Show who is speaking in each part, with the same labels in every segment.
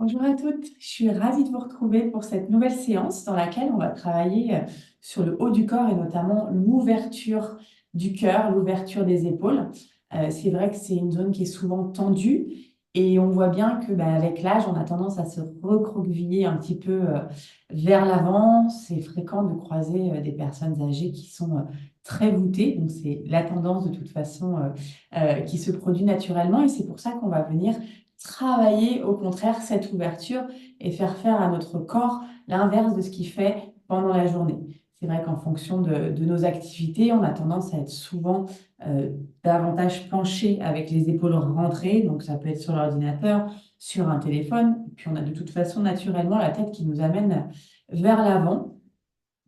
Speaker 1: Bonjour à toutes, je suis ravie de vous retrouver pour cette nouvelle séance dans laquelle on va travailler sur le haut du corps et notamment l'ouverture du cœur, l'ouverture des épaules. C'est vrai que c'est une zone qui est souvent tendue et on voit bien que avec l'âge, on a tendance à se recroqueviller un petit peu vers l'avant. C'est fréquent de croiser des personnes âgées qui sont très voûtées, donc c'est la tendance de toute façon qui se produit naturellement et c'est pour ça qu'on va venir travailler au contraire cette ouverture et faire à notre corps l'inverse de ce qu'il fait pendant la journée. C'est vrai qu'en fonction de nos activités, on a tendance à être souvent euh, davantage penché avec les épaules rentrées, donc ça peut être sur l'ordinateur, sur un téléphone, puis on a de toute façon naturellement la tête qui nous amène vers l'avant.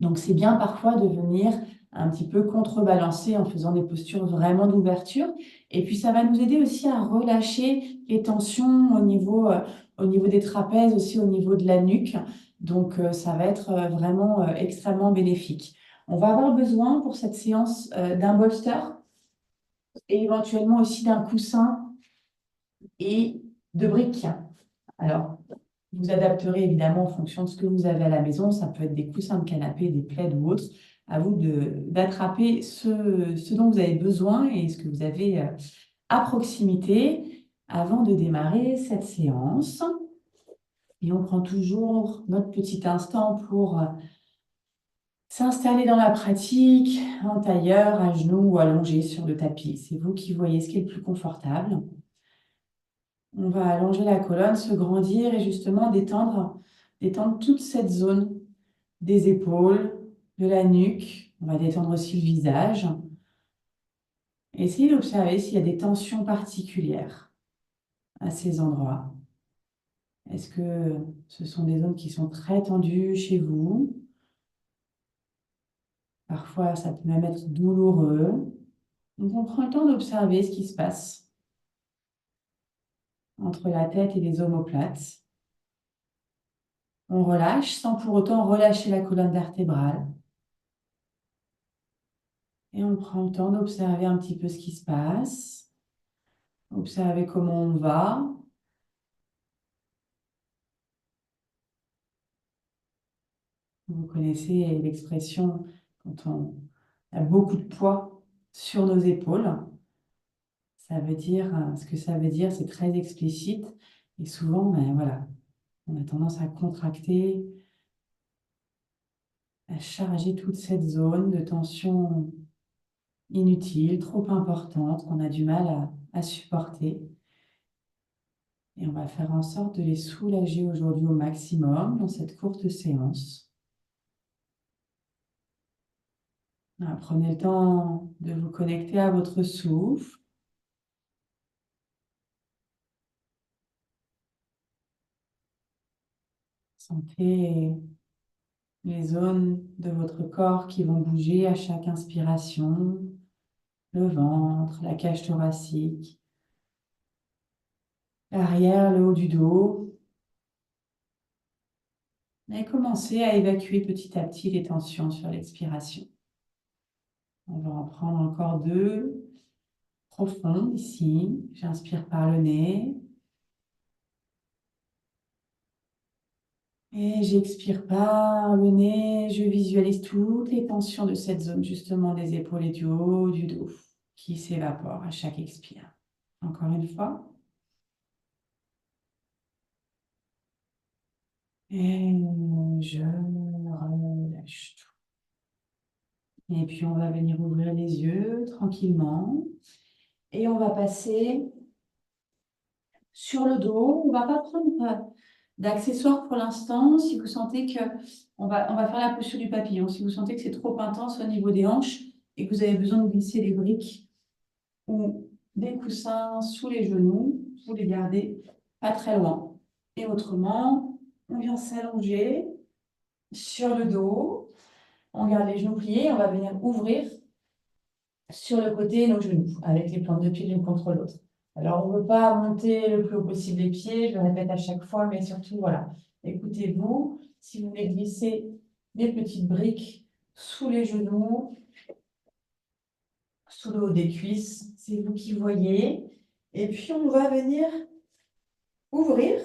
Speaker 1: Donc c'est bien parfois de venir un petit peu contrebalancer en faisant des postures vraiment d'ouverture. Et puis ça va nous aider aussi à relâcher les tensions au niveau des trapèzes, aussi au niveau de la nuque. Donc ça va être vraiment extrêmement bénéfique. On va avoir besoin pour cette séance d'un bolster et éventuellement aussi d'un coussin et de briques. Alors, vous adapterez évidemment en fonction de ce que vous avez à la maison. Ça peut être des coussins de canapé, des plaids ou autres. À vous d'attraper ce dont vous avez besoin et ce que vous avez à proximité avant de démarrer cette séance. Et on prend toujours notre petit instant pour s'installer dans la pratique, en tailleur, à genoux ou allongé sur le tapis. C'est vous qui voyez ce qui est le plus confortable. On va allonger la colonne, se grandir et justement détendre toute cette zone des épaules, de la nuque. On va détendre aussi le visage. Essayez d'observer s'il y a des tensions particulières à ces endroits. Est-ce que ce sont des zones qui sont très tendues chez vous? Parfois, ça peut même être douloureux. Donc, on prend le temps d'observer ce qui se passe entre la tête et les omoplates. On relâche sans pour autant relâcher la colonne vertébrale. Et on prend le temps d'observer un petit peu ce qui se passe, observer comment on va. Vous connaissez l'expression quand on a beaucoup de poids sur nos épaules. Ça veut dire, ce que ça veut dire, c'est très explicite. Et souvent, voilà, on a tendance à contracter, à charger toute cette zone de tension inutile, trop importante, qu'on a du mal à supporter. Et on va faire en sorte de les soulager aujourd'hui au maximum dans cette courte séance. Prenez le temps de vous connecter à votre souffle. Sentez les zones de votre corps qui vont bouger à chaque inspiration, le ventre, la cage thoracique, l'arrière, le haut du dos. Et commencez à évacuer petit à petit les tensions sur l'expiration. On va en prendre encore deux profondes ici. J'inspire par le nez. Et j'expire par le nez, je visualise toutes les tensions de cette zone, justement des épaules et du haut du dos, qui s'évaporent à chaque expire. Encore une fois. Et je relâche tout. Et puis on va venir ouvrir les yeux tranquillement. Et on va passer sur le dos. On ne va pas prendre d'accessoires pour l'instant. Si vous sentez que on va faire la posture du papillon. Si vous sentez que c'est trop intense au niveau des hanches et que vous avez besoin de glisser les briques ou des coussins sous les genoux, vous les gardez pas très loin. Et autrement, on vient s'allonger sur le dos. On garde les genoux pliés. On va venir ouvrir sur le côté nos genoux avec les plantes de pied l'une contre l'autre. Alors, on ne veut pas monter le plus haut possible les pieds, je le répète à chaque fois, mais surtout, voilà, écoutez-vous. Si vous voulez glisser des petites briques sous les genoux, sous le haut des cuisses, c'est vous qui voyez. Et puis, on va venir ouvrir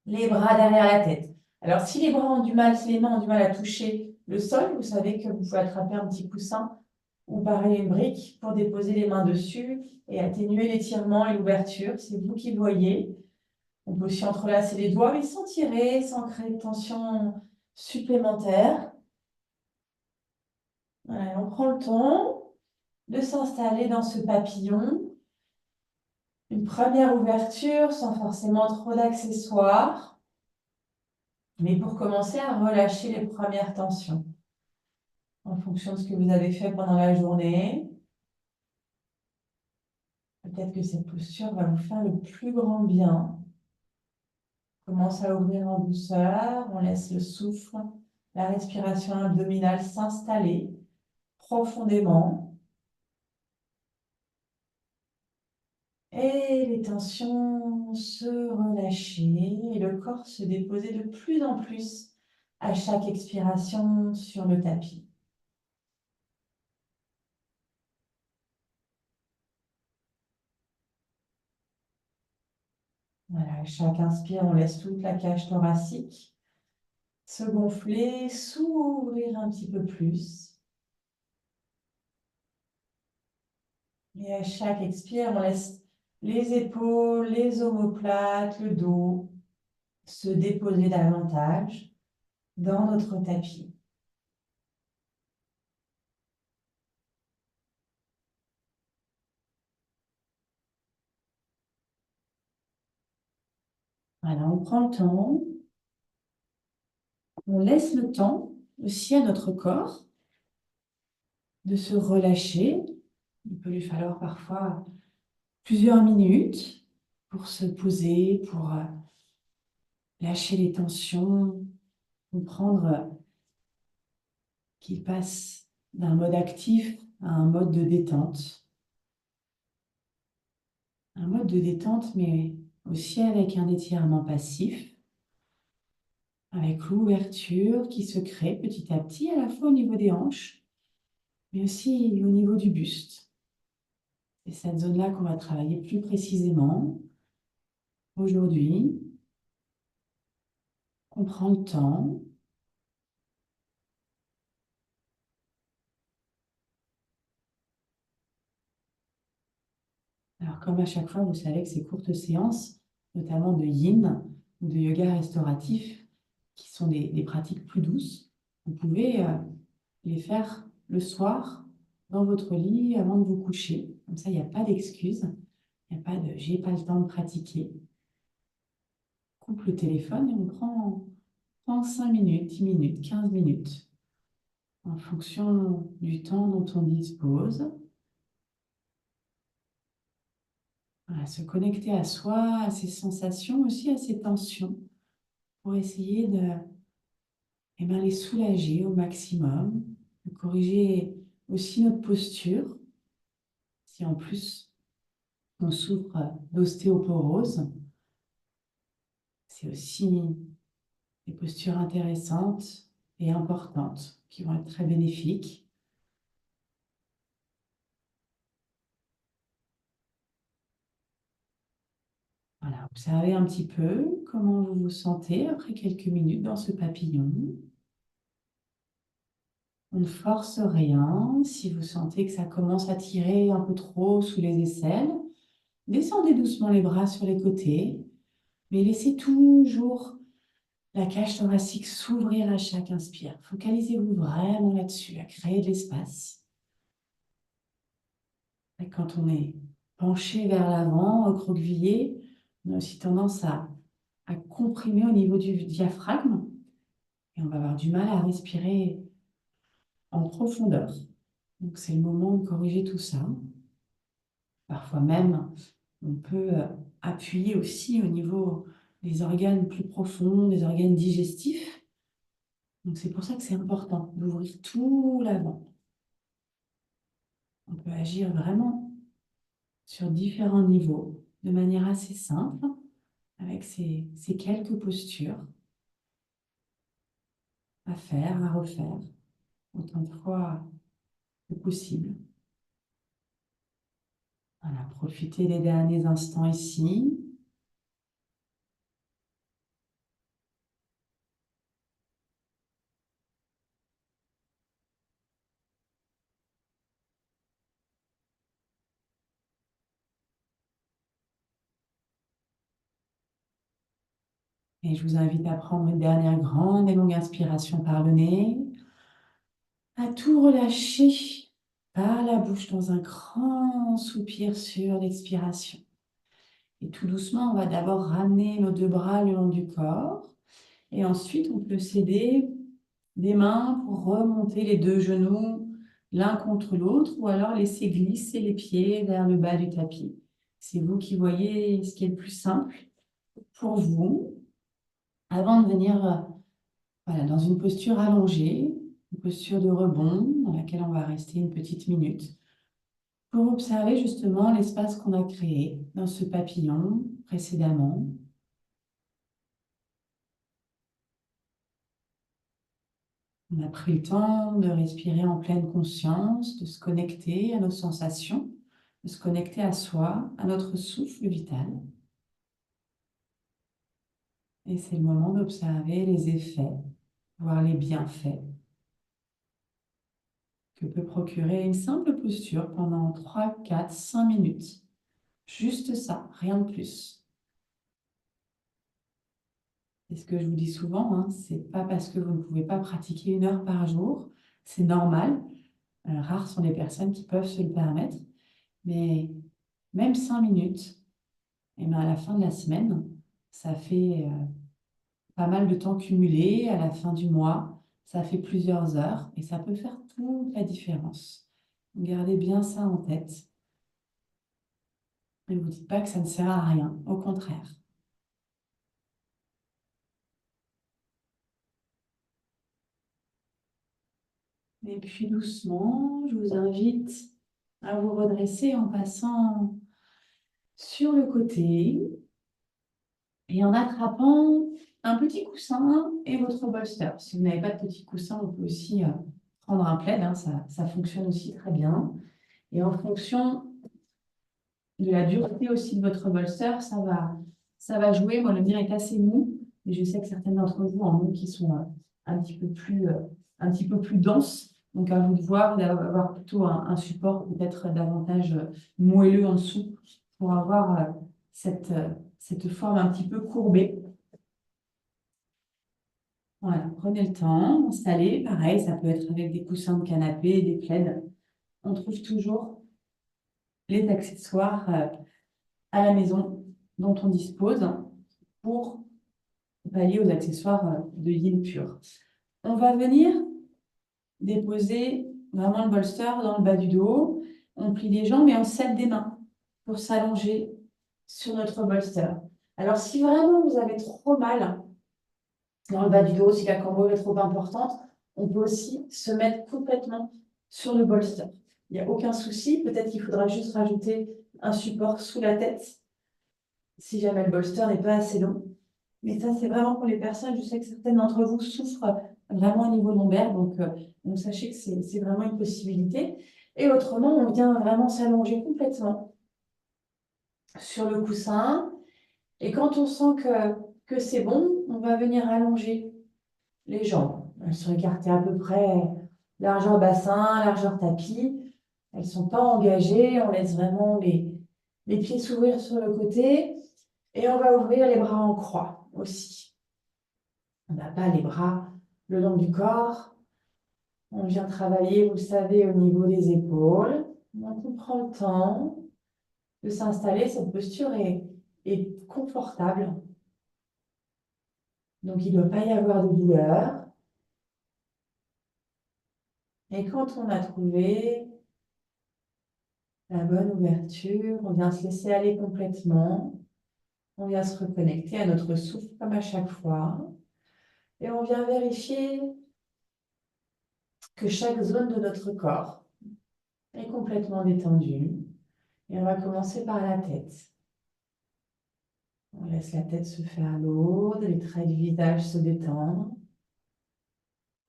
Speaker 1: les bras derrière la tête. Alors, si les bras ont du mal, si les mains ont du mal à toucher le sol, vous savez que vous pouvez attraper un petit coussin ou pareil une brique pour déposer les mains dessus et atténuer l'étirement et l'ouverture. C'est vous qui le voyez. On peut aussi entrelacer les doigts, mais sans tirer, sans créer de tension supplémentaire. Voilà, on prend le temps de s'installer dans ce papillon. Une première ouverture sans forcément trop d'accessoires, mais pour commencer à relâcher les premières tensions en fonction de ce que vous avez fait pendant la journée. Peut-être que cette posture va vous faire le plus grand bien. On commence à ouvrir en douceur, on laisse le souffle, la respiration abdominale s'installer profondément. Et les tensions se relâcher et le corps se déposer de plus en plus à chaque expiration sur le tapis. Voilà, à chaque inspire, on laisse toute la cage thoracique se gonfler, s'ouvrir un petit peu plus. Et à chaque expire, on laisse les épaules, les omoplates, le dos se déposer davantage dans notre tapis. Voilà, on prend le temps, on laisse le temps aussi à notre corps de se relâcher. Il peut lui falloir parfois plusieurs minutes pour se poser, pour lâcher les tensions, comprendre qu'il passe d'un mode actif à un mode de détente. Un mode de détente, mais aussi avec un étirement passif, avec l'ouverture qui se crée petit à petit, à la fois au niveau des hanches, mais aussi au niveau du buste. C'est cette zone-là qu'on va travailler plus précisément aujourd'hui. On prend le temps. Alors, comme à chaque fois, vous savez que ces courtes séances, notamment de yin ou de yoga restauratif, qui sont des pratiques plus douces, vous pouvez les faire le soir dans votre lit avant de vous coucher. Comme ça, il n'y a pas d'excuse. Il n'y a pas de j'ai pas le temps de pratiquer. Coupe le téléphone et on prend 5 minutes, 10 minutes, 15 minutes en fonction du temps dont on dispose. Voilà, se connecter à soi, à ses sensations, aussi à ses tensions, pour essayer de les soulager au maximum, de corriger aussi notre posture. Si en plus on souffre d'ostéoporose, c'est aussi des postures intéressantes et importantes qui vont être très bénéfiques. Voilà, observez un petit peu comment vous vous sentez après quelques minutes dans ce papillon. On ne force rien. Si vous sentez que ça commence à tirer un peu trop sous les aisselles, descendez doucement les bras sur les côtés, mais laissez toujours la cage thoracique s'ouvrir à chaque inspire. Focalisez-vous vraiment là-dessus, à créer de l'espace. Et quand on est penché vers l'avant, recroquevillé, on a aussi tendance à comprimer au niveau du diaphragme et on va avoir du mal à respirer en profondeur. Donc c'est le moment de corriger tout ça. Parfois même, on peut appuyer aussi au niveau des organes plus profonds, des organes digestifs. Donc c'est pour ça que c'est important d'ouvrir tout l'avant. On peut agir vraiment sur différents niveaux, de manière assez simple, avec ces quelques postures à faire, à refaire, autant de fois que possible. Voilà, profitez des derniers instants ici. Et je vous invite à prendre une dernière grande et longue inspiration par le nez, à tout relâcher par la bouche dans un grand soupir sur l'expiration. Et tout doucement, on va d'abord ramener nos deux bras le long du corps. Et ensuite, on peut s'aider des mains pour remonter les deux genoux l'un contre l'autre ou alors laisser glisser les pieds vers le bas du tapis. C'est vous qui voyez ce qui est le plus simple pour vous avant de venir voilà, dans une posture allongée, une posture de rebond dans laquelle on va rester une petite minute pour observer justement l'espace qu'on a créé dans ce papillon précédemment. On a pris le temps de respirer en pleine conscience, de se connecter à nos sensations, de se connecter à soi, à notre souffle vital. Et c'est le moment d'observer les effets, voir les bienfaits que peut procurer une simple posture pendant 3, 4, 5 minutes. Juste ça, rien de plus. Et ce que je vous dis souvent, hein, c'est pas parce que vous ne pouvez pas pratiquer 1 heure par jour, c'est normal. Rares sont les personnes qui peuvent se le permettre, mais même 5 minutes, et bien à la fin de la semaine, ça fait pas mal de temps cumulé. À la fin du mois, ça fait plusieurs heures et ça peut faire toute la différence. Gardez bien ça en tête. Ne vous dites pas que ça ne sert à rien, au contraire. Et puis doucement, je vous invite à vous redresser en passant sur le côté et en attrapant un petit coussin et votre bolster. Si vous n'avez pas de petit coussin, on peut aussi prendre un plaid, hein, ça fonctionne aussi très bien. Et en fonction de la dureté aussi de votre bolster, ça va jouer. Moi, le mien est assez mou, et je sais que certaines d'entre vous en ont qui sont un petit peu plus denses. Donc, à vous de voir, d'avoir plutôt un support peut-être davantage moelleux en dessous pour avoir cette forme un petit peu courbée. Voilà, prenez le temps, installez. Pareil, ça peut être avec des coussins de canapé, des plaids. On trouve toujours les accessoires à la maison dont on dispose pour pallier aux accessoires de yin pur. On va venir déposer vraiment le bolster dans le bas du dos. On plie les jambes et on serre des mains pour s'allonger sur notre bolster. Alors, si vraiment vous avez trop mal dans le bas du dos, si la cambrure est trop importante, on peut aussi se mettre complètement sur le bolster. Il n'y a aucun souci. Peut-être qu'il faudra juste rajouter un support sous la tête si jamais le bolster n'est pas assez long. Mais ça, c'est vraiment pour les personnes, je sais que certaines d'entre vous souffrent vraiment au niveau lombaire, donc sachez que c'est vraiment une possibilité. Et autrement, on vient vraiment s'allonger complètement sur le coussin. Et quand on sent que c'est bon, on va venir allonger les jambes. Elles sont écartées à peu près largeur bassin, largeur tapis. Elles ne sont pas engagées, on laisse vraiment les pieds s'ouvrir sur le côté. Et on va ouvrir les bras en croix aussi. On n'a pas les bras le long du corps. On vient travailler, vous le savez, au niveau des épaules. Donc, on prend le temps de s'installer. Cette posture est confortable. Donc, il ne doit pas y avoir de douleur. Et quand on a trouvé la bonne ouverture, on vient se laisser aller complètement. On vient se reconnecter à notre souffle comme à chaque fois. Et on vient vérifier que chaque zone de notre corps est complètement détendue. Et on va commencer par la tête. On laisse la tête se faire lourde, les traits du visage se détendre,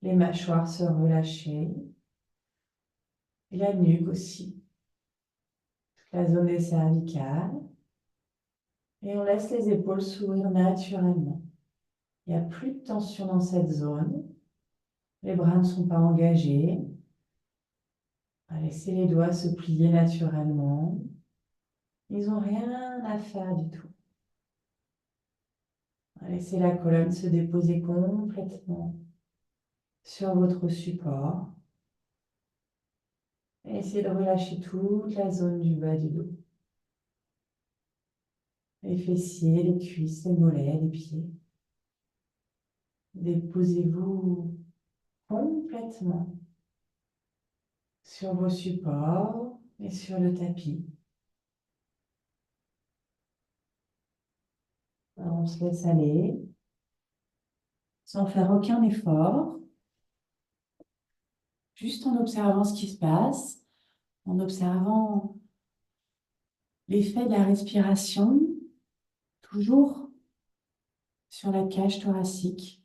Speaker 1: les mâchoires se relâcher, et la nuque aussi, la zone des cervicales. Et on laisse les épaules s'ouvrir naturellement. Il n'y a plus de tension dans cette zone. Les bras ne sont pas engagés. On va laisser les doigts se plier naturellement. Ils n'ont rien à faire du tout. Laissez la colonne se déposer complètement sur votre support. Et essayez de relâcher toute la zone du bas du dos. Les fessiers, les cuisses, les mollets, les pieds. Déposez-vous complètement sur vos supports et sur le tapis. Alors, on se laisse aller sans faire aucun effort, juste en observant ce qui se passe, en observant l'effet de la respiration, toujours sur la cage thoracique,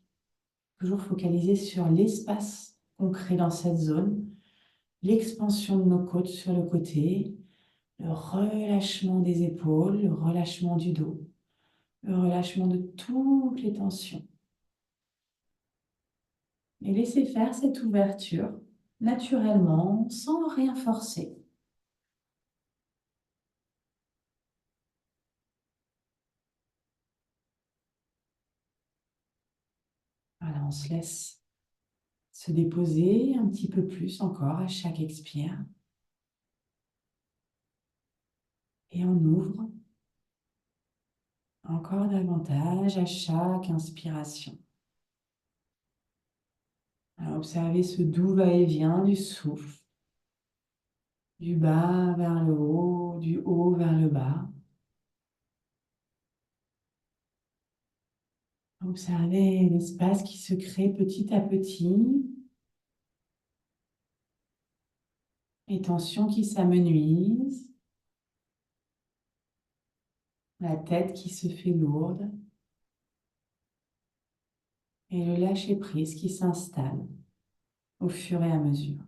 Speaker 1: toujours focalisé sur l'espace qu'on crée dans cette zone, l'expansion de nos côtes sur le côté, le relâchement des épaules, le relâchement du dos, le relâchement de toutes les tensions. Et laissez faire cette ouverture naturellement, sans rien forcer. Voilà, on se laisse se déposer un petit peu plus encore à chaque expire. Et on ouvre encore davantage à chaque inspiration. Alors, observez ce doux va-et-vient du souffle, du bas vers le haut, du haut vers le bas. Observez l'espace qui se crée petit à petit, les tensions qui s'amenuisent, la tête qui se fait lourde et le lâcher-prise qui s'installe au fur et à mesure.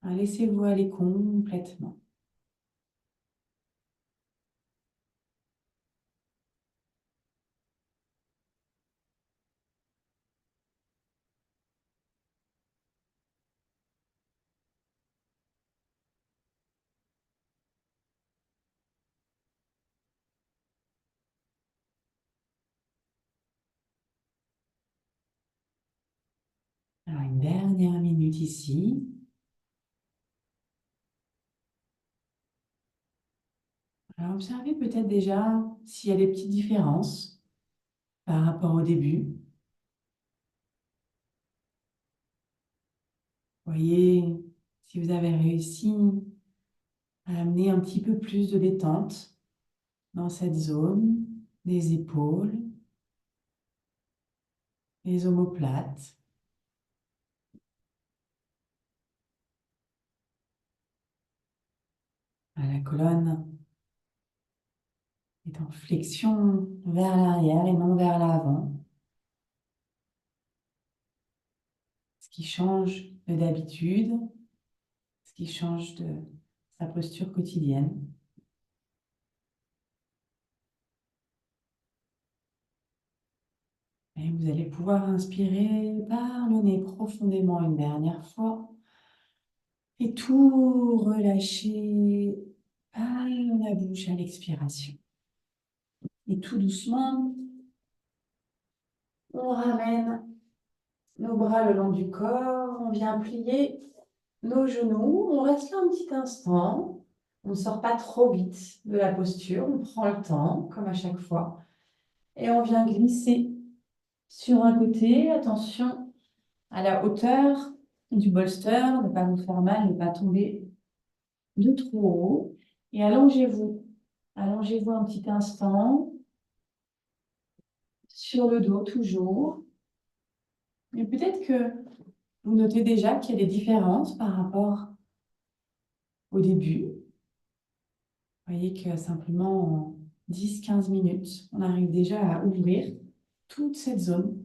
Speaker 1: Alors, laissez-vous aller complètement. Alors, une dernière minute ici. Alors, observez peut-être déjà s'il y a des petites différences par rapport au début. Voyez si vous avez réussi à amener un petit peu plus de détente dans cette zone des épaules, les omoplates. La colonne est en flexion vers l'arrière et non vers l'avant. Ce qui change de d'habitude, ce qui change de sa posture quotidienne. Et vous allez pouvoir inspirer par le nez profondément une dernière fois et tout relâcher par la bouche à l'expiration. Et tout doucement, on ramène nos bras le long du corps, on vient plier nos genoux, on reste là un petit instant, on ne sort pas trop vite de la posture, on prend le temps, comme à chaque fois, et on vient glisser sur un côté, attention à la hauteur du bolster, ne pas vous faire mal, ne pas tomber de trop haut, et allongez-vous. Allongez-vous un petit instant, sur le dos toujours, et peut-être que vous notez déjà qu'il y a des différences par rapport au début. Vous voyez que simplement en 10-15 minutes, on arrive déjà à ouvrir toute cette zone,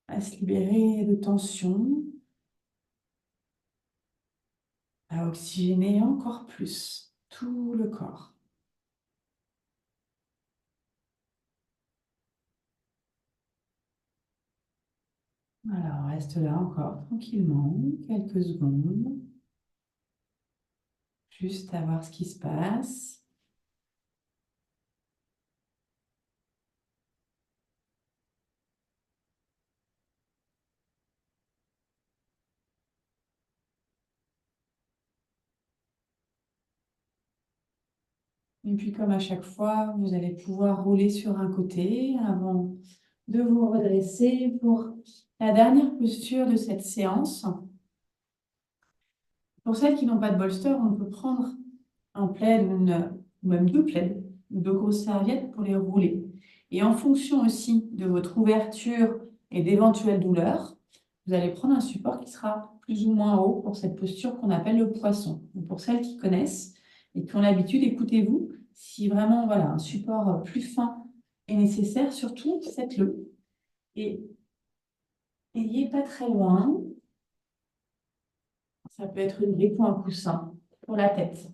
Speaker 1: à se libérer de tension, à oxygéner encore plus tout le corps. Alors, on reste là encore tranquillement, quelques secondes, juste à voir ce qui se passe. Et puis, comme à chaque fois, vous allez pouvoir rouler sur un côté avant de vous redresser pour la dernière posture de cette séance. Pour celles qui n'ont pas de bolster, on peut prendre un plaid ou même deux plaids, ou deux grosses serviettes pour les rouler. Et en fonction aussi de votre ouverture et d'éventuelles douleurs, vous allez prendre un support qui sera plus ou moins haut pour cette posture qu'on appelle le poisson. Donc pour celles qui connaissent et qui ont l'habitude, écoutez-vous. Si vraiment voilà, un support plus fin est nécessaire, surtout faites-le. Et n'ayez pas très loin. Ça peut être une brique ou un coussin pour la tête.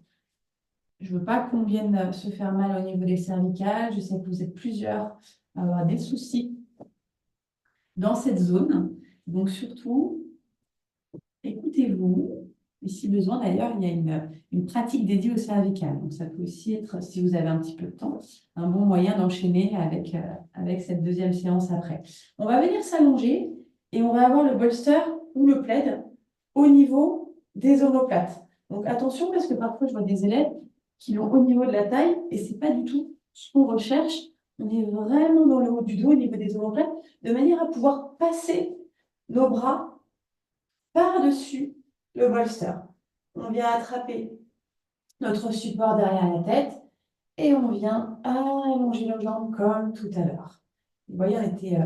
Speaker 1: Je ne veux pas qu'on vienne se faire mal au niveau des cervicales. Je sais que vous êtes plusieurs à avoir des soucis dans cette zone. Donc surtout, écoutez-vous. Et si besoin, d'ailleurs, il y a une pratique dédiée au cervical. Donc ça peut aussi être, si vous avez un petit peu de temps, un bon moyen d'enchaîner avec cette deuxième séance après. On va venir s'allonger et on va avoir le bolster ou le plaid au niveau des omoplates. Donc attention parce que parfois je vois des élèves qui l'ont au niveau de la taille et c'est pas du tout ce qu'on recherche. On est vraiment dans le haut du dos au niveau des omoplates de manière à pouvoir passer nos bras par-dessus le bolster. On vient attraper notre support derrière la tête et on vient allonger nos jambes comme tout à l'heure. Vous voyez, on était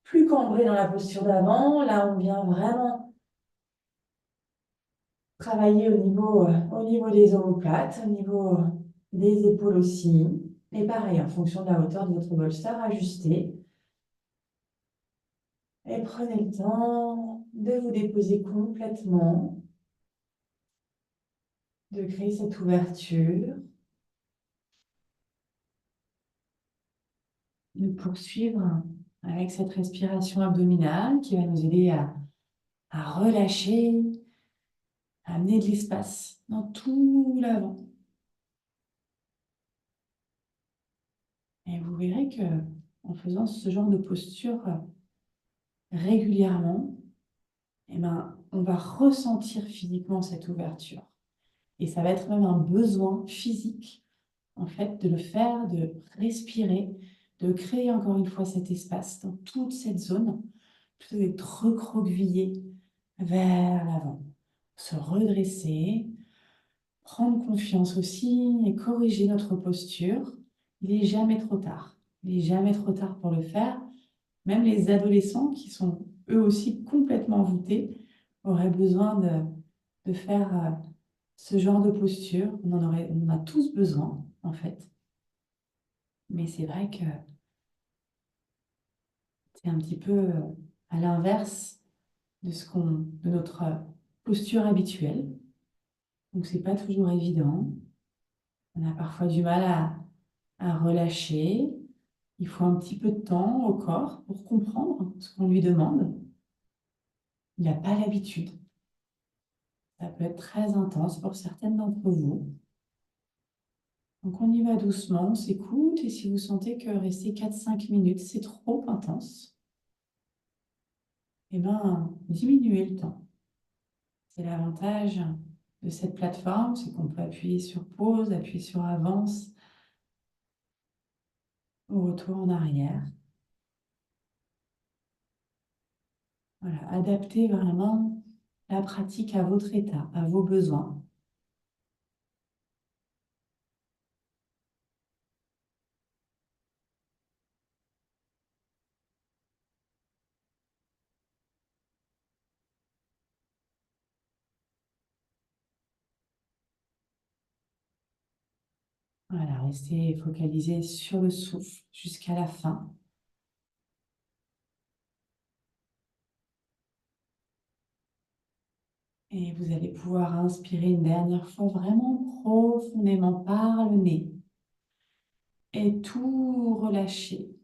Speaker 1: plus cambré dans la posture d'avant. Là, on vient vraiment travailler au niveau des omoplates, au niveau des épaules aussi. Et pareil, en fonction de la hauteur de votre bolster, ajustez. Et prenez le temps de vous déposer complètement, de créer cette ouverture, de poursuivre avec cette respiration abdominale qui va nous aider à relâcher, à amener de l'espace dans tout l'avant. Et vous verrez que en faisant ce genre de posture régulièrement, eh ben, on va ressentir physiquement cette ouverture. Et ça va être même un besoin physique, en fait, de le faire, de respirer, de créer encore une fois cet espace dans toute cette zone, plutôt d'être recroquevillé vers l'avant. Se redresser, prendre confiance aussi et corriger notre posture. Il n'est jamais trop tard. Il n'est jamais trop tard pour le faire. Même les adolescents qui sont eux aussi complètement voûtés auraient besoin de faire ce genre de posture. On en a tous besoin, en fait. Mais c'est vrai que c'est un petit peu à l'inverse de notre posture habituelle. Donc, c'est pas toujours évident. On a parfois du mal à relâcher. Il faut un petit peu de temps au corps pour comprendre ce qu'on lui demande. Il n'a pas l'habitude. Ça peut être très intense pour certaines d'entre vous. Donc on y va doucement, on s'écoute et si vous sentez que rester 4-5 minutes, c'est trop intense, eh bien, diminuez le temps. C'est l'avantage de cette plateforme, c'est qu'on peut appuyer sur pause, appuyer sur avance, au retour en arrière. Voilà, adaptez vraiment la pratique à votre état, à vos besoins. Voilà, restez focalisé sur le souffle jusqu'à la fin. Et vous allez pouvoir inspirer une dernière fois vraiment profondément par le nez. Et tout relâcher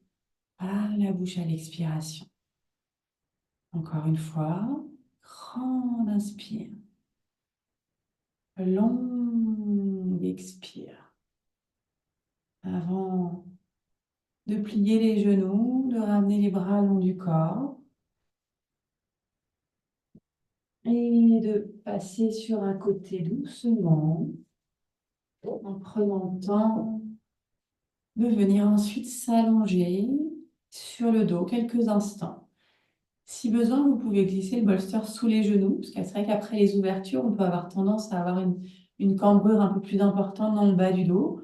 Speaker 1: par la bouche à l'expiration. Encore une fois, grande inspire. Longue expire. Avant de plier les genoux, de ramener les bras le long du corps. Et de passer sur un côté doucement, en prenant le temps de venir ensuite s'allonger sur le dos quelques instants. Si besoin, vous pouvez glisser le bolster sous les genoux, parce que c'est vrai qu'après les ouvertures, on peut avoir tendance à avoir une cambrure un peu plus importante dans le bas du dos.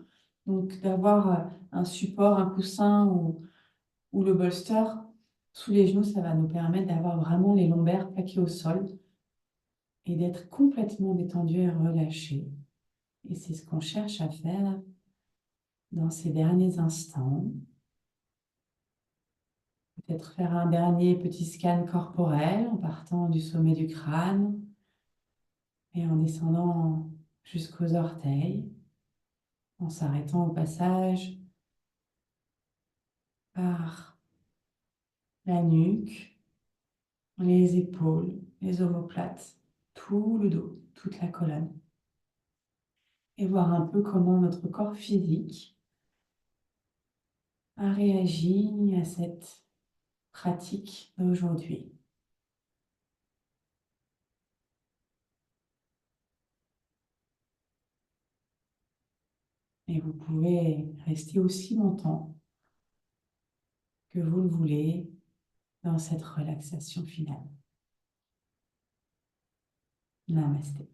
Speaker 1: Donc, d'avoir un support, un coussin ou le bolster sous les genoux, ça va nous permettre d'avoir vraiment les lombaires plaqués au sol et d'être complètement détendu et relâché. Et c'est ce qu'on cherche à faire dans ces derniers instants. Peut-être faire un dernier petit scan corporel en partant du sommet du crâne et en descendant jusqu'aux orteils, en s'arrêtant au passage par la nuque, les épaules, les omoplates, tout le dos, toute la colonne. Et voir un peu comment notre corps physique a réagi à cette pratique d'aujourd'hui. Et vous pouvez rester aussi longtemps que vous le voulez dans cette relaxation finale. Namasté.